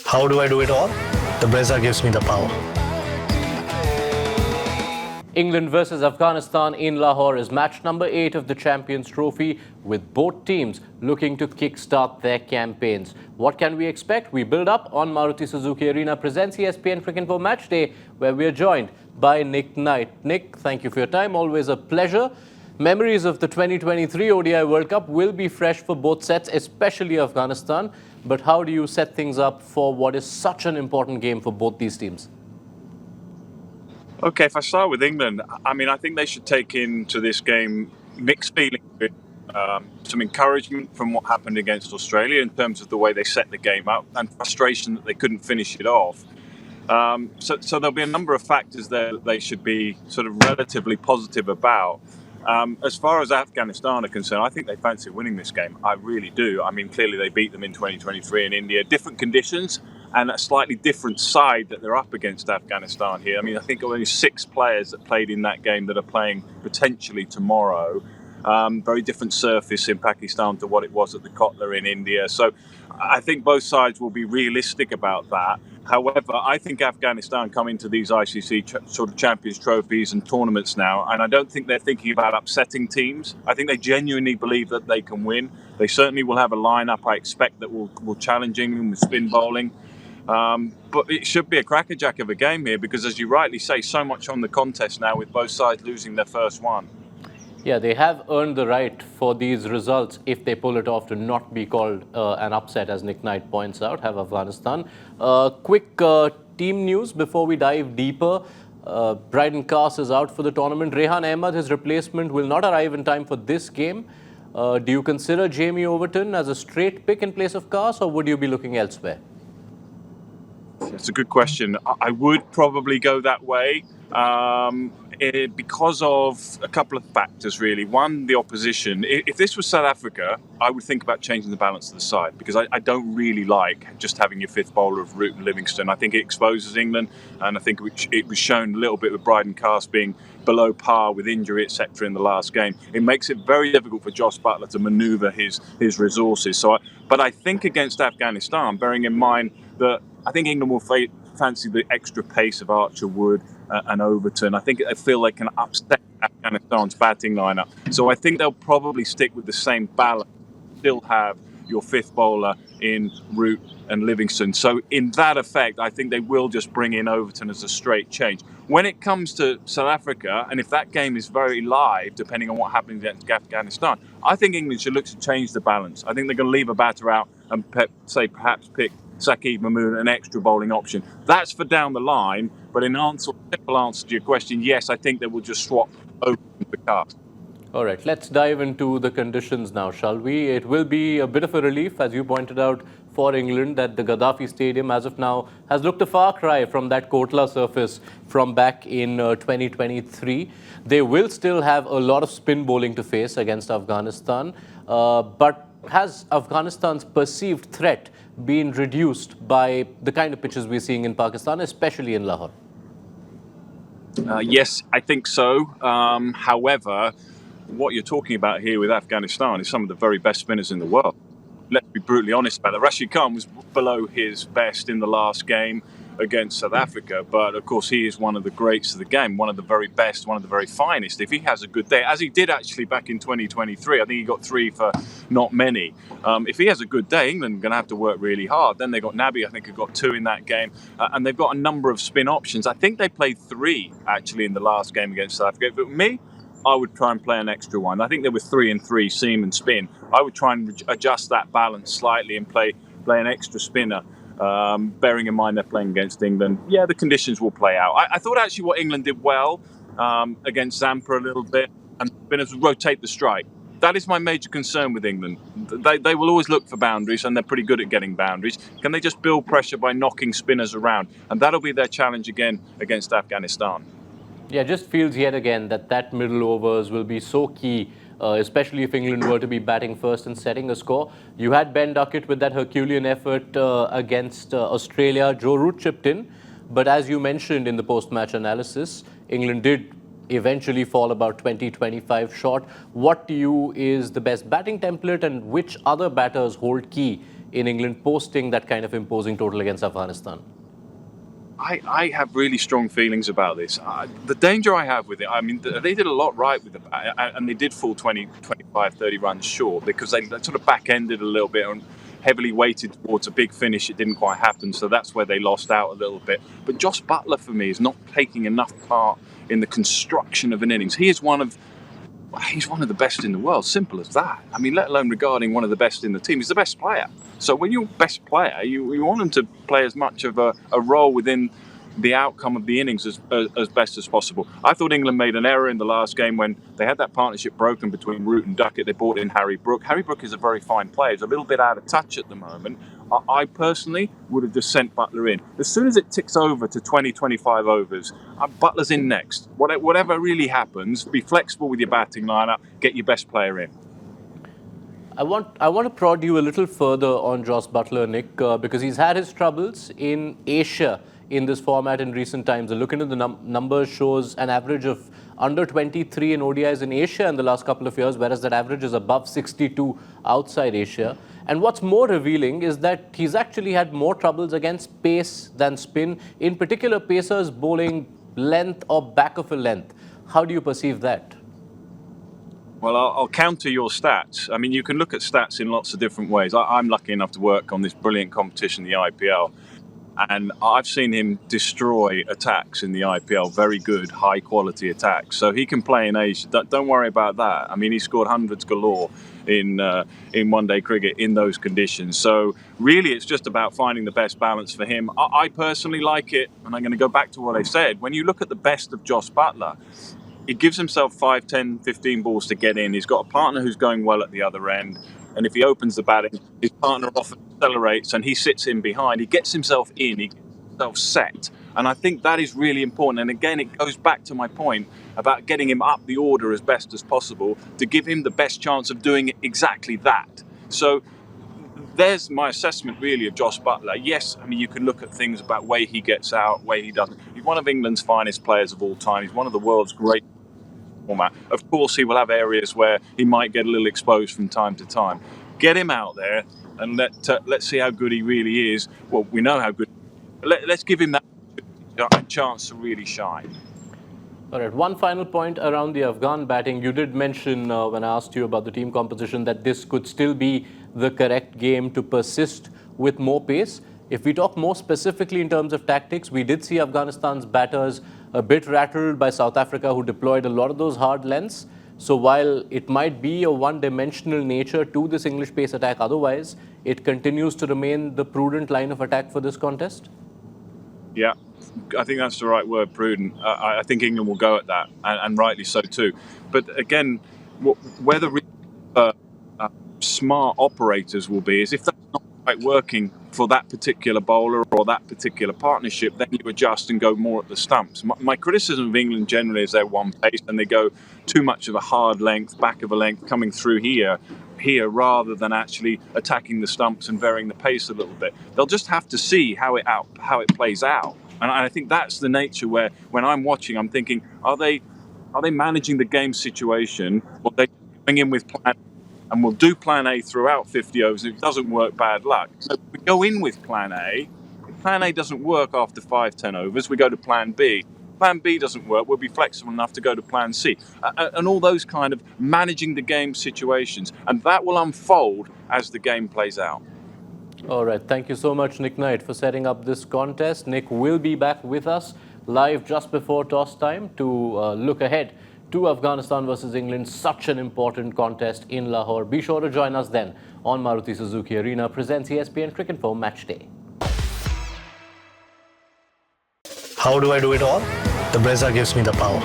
How do I do it all? The Brezza gives me the power. England versus Afghanistan in Lahore is match number 8 of the Champions Trophy, with both teams looking to kickstart their campaigns. What can we expect? We build up on Maruti Suzuki Arena presents ESPN Cricinfo Match Day, where we are joined by Nick Knight. Nick, thank you for your time. Always a pleasure. Memories of the 2023 ODI World Cup will be fresh for both sets, especially Afghanistan. But how do you set things up for what is such an important game for both these teams? Okay, if I start with England, I think they should take into this game mixed feelings, some encouragement from what happened against Australia in terms of the way they set the game up, and frustration that they couldn't finish it off. So there'll be a number of factors there that they should be sort of relatively positive about. As far as Afghanistan are concerned, I think they fancy winning this game. I really do. Clearly they beat them in 2023 in India. Different conditions and a slightly different side that they're up against Afghanistan here. I think only 6 players that played in that game that are playing potentially tomorrow. Very different surface in Pakistan to what it was at the Kotler in India. So I think both sides will be realistic about that. However, I think Afghanistan come into these ICC sort of Champions Trophies and tournaments now, and I don't think they're thinking about upsetting teams. I think they genuinely believe that they can win. They certainly will have a lineup, I expect, that will challenge England with spin bowling. But it should be a crackerjack of a game here because, as you rightly say, so much on the contest now with both sides losing their first one. Yeah, they have earned the right for these results, if they pull it off, to not be called an upset, as Nick Knight points out, have Afghanistan. Quick team news before we dive deeper. Bryden Cast is out for the tournament. Rehan Ahmad, his replacement, will not arrive in time for this game. Do you consider Jamie Overton as a straight pick in place of Cast, or would you be looking elsewhere? That's a good question. I would probably go that way. Because of a couple of factors, really. One, the opposition. If this was South Africa, I would think about changing the balance of the side because I don't really like just having your fifth bowler of Root and Livingston. I think it exposes England, and I think it was shown a little bit with Bryden Cast being below par with injury, etc. in the last game. It makes it very difficult for Jos Buttler to manoeuvre his resources. But I think against Afghanistan, bearing in mind that I think England will fancy the extra pace of Archer, Wood and Overton. I think they feel they can upset Afghanistan's batting lineup. So I think they'll probably stick with the same balance, still have your fifth bowler in Root and Livingston. So in that effect, I think they will just bring in Overton as a straight change. When it comes to South Africa, and if that game is very live, depending on what happens against Afghanistan, I think England should look to change the balance. I think they're going to leave a batter out and perhaps pick Saqib Mahmood an extra bowling option. That's for down the line, but in simple answer to your question, yes, I think they will just swap over the Cast. All right, let's dive into the conditions now, shall we? It will be a bit of a relief, as you pointed out, for England that the Gaddafi Stadium, as of now, has looked a far cry from that Kotla surface from back in 2023. They will still have a lot of spin bowling to face against Afghanistan, but has Afghanistan's perceived threat been reduced by the kind of pitches we're seeing in Pakistan, especially in Lahore? Yes, I think so. However, what you're talking about here with Afghanistan is some of the very best spinners in the world. Let's be brutally honest about it. Rashid was below his best in the last game against South Africa, but of course he is one of the greats of the game, one of the very best, one of the very finest. If he has a good day, as he did actually back in 2023, I think he got 3 for not many. If he has a good day, England are going to have to work really hard. Then they got Nabi, I think, who got 2 in that game, and they've got a number of spin options. I think they played 3 actually in the last game against South Africa. But me, I would try and play an extra one. I think there were 3 and 3 seam and spin. I would try and adjust that balance slightly and play an extra spinner. Bearing in mind they're playing against England. Yeah, the conditions will play out. I thought actually what England did well against Zampa a little bit, and spinners rotate the strike. That is my major concern with England. They will always look for boundaries, and they're pretty good at getting boundaries. Can they just build pressure by knocking spinners around? And that'll be their challenge again against Afghanistan. Yeah, just feels yet again that middle overs will be so key, especially if England were to be batting first and setting a score. You had Ben Duckett with that Herculean effort against Australia. Joe Root chipped in, but as you mentioned in the post-match analysis, England did eventually fall about 20-25 short. What to you is the best batting template, and which other batters hold key in England posting that kind of imposing total against Afghanistan? I have really strong feelings about this. The danger I have with it, I mean, they did a lot right with the bat, and they did fall 20, 25, 30 runs short because they sort of back-ended a little bit and heavily weighted towards a big finish. It didn't quite happen, so that's where they lost out a little bit. But Jos Buttler, for me, is not taking enough part in the construction of an innings. He's one of the best in the world, simple as that. I mean, let alone regarding one of the best in the team. He's the best player. So when you're best player, you want him to play as much of a role within the outcome of the innings as best as possible. I thought England made an error in the last game when they had that partnership broken between Root and Duckett. They brought in Harry Brook. Harry Brook is a very fine player. He's a little bit out of touch at the moment. I personally would have just sent Buttler in. As soon as it ticks over to 20, 25 overs, Buttler's in next. Whatever really happens, be flexible with your batting lineup, get your best player in. I want to prod you a little further on Jos Buttler, Nick, because he's had his troubles in Asia in this format in recent times. A look into the numbers shows an average of under 23 in ODIs in Asia in the last couple of years, whereas that average is above 62 outside Asia. And what's more revealing is that he's actually had more troubles against pace than spin, in particular pacers bowling length or back of a length. How do you perceive that? Well, I'll counter your stats. I mean, you can look at stats in lots of different ways. I'm lucky enough to work on this brilliant competition, the IPL. And I've seen him destroy attacks in the IPL, very good, high-quality attacks. So he can play in Asia. Don't worry about that. I mean, he scored hundreds galore in one-day cricket in those conditions. So really, it's just about finding the best balance for him. I personally like it, and I'm going to go back to what I said. When you look at the best of Jos Buttler, he gives himself 5, 10, 15 balls to get in. He's got a partner who's going well at the other end. And if he opens the batting, his partner often accelerates and he sits in behind. He gets himself in, he gets himself set. And I think that is really important. And again, it goes back to my point about getting him up the order as best as possible to give him the best chance of doing exactly that. So there's my assessment really of Jos Buttler. Yes, I mean, you can look at things about way he gets out, way he doesn't. He's one of England's finest players of all time. He's one of the world's great format. Of course, he will have areas where he might get a little exposed from time to time. Get him out there and let's see how good he really is. Well, we know how good. Let's give him that chance to really shine. All right, one final point around the Afghan batting. You did mention when I asked you about the team composition that this could still be the correct game to persist with more pace. If we talk more specifically in terms of tactics, we did see Afghanistan's batters a bit rattled by South Africa, who deployed a lot of those hard lengths. So while it might be a one-dimensional nature to this English pace attack, otherwise, it continues to remain the prudent line of attack for this contest? Yeah, I think that's the right word, prudent. I think England will go at that, and rightly so too. But again, where the smart operators will be is if that's not quite working for that particular bowler or that particular partnership, then you adjust and go more at the stumps. My criticism of England generally is they're one pace and they go too much of a hard length, back of a length, coming through here rather than actually attacking the stumps and varying the pace a little bit. They'll just have to see how it plays out. And I think that's the nature where when I'm watching, I'm thinking, are they managing the game situation, or they going in with plan and we'll do plan A throughout 50 overs. If it doesn't work, bad luck. So we go in with plan A. If plan A doesn't work after 5, 10 overs, we go to plan B. Plan B doesn't work, we'll be flexible enough to go to plan C. And all those kind of managing the game situations. And that will unfold as the game plays out. All right. Thank you so much, Nick Knight, for setting up this contest. Nick will be back with us live just before toss time to look ahead to Afghanistan versus England, such an important contest in Lahore. Be sure to join us then on Maruti Suzuki Arena presents ESPN Cricinfo Match Day. How do I do it all? The Brezza gives me the power.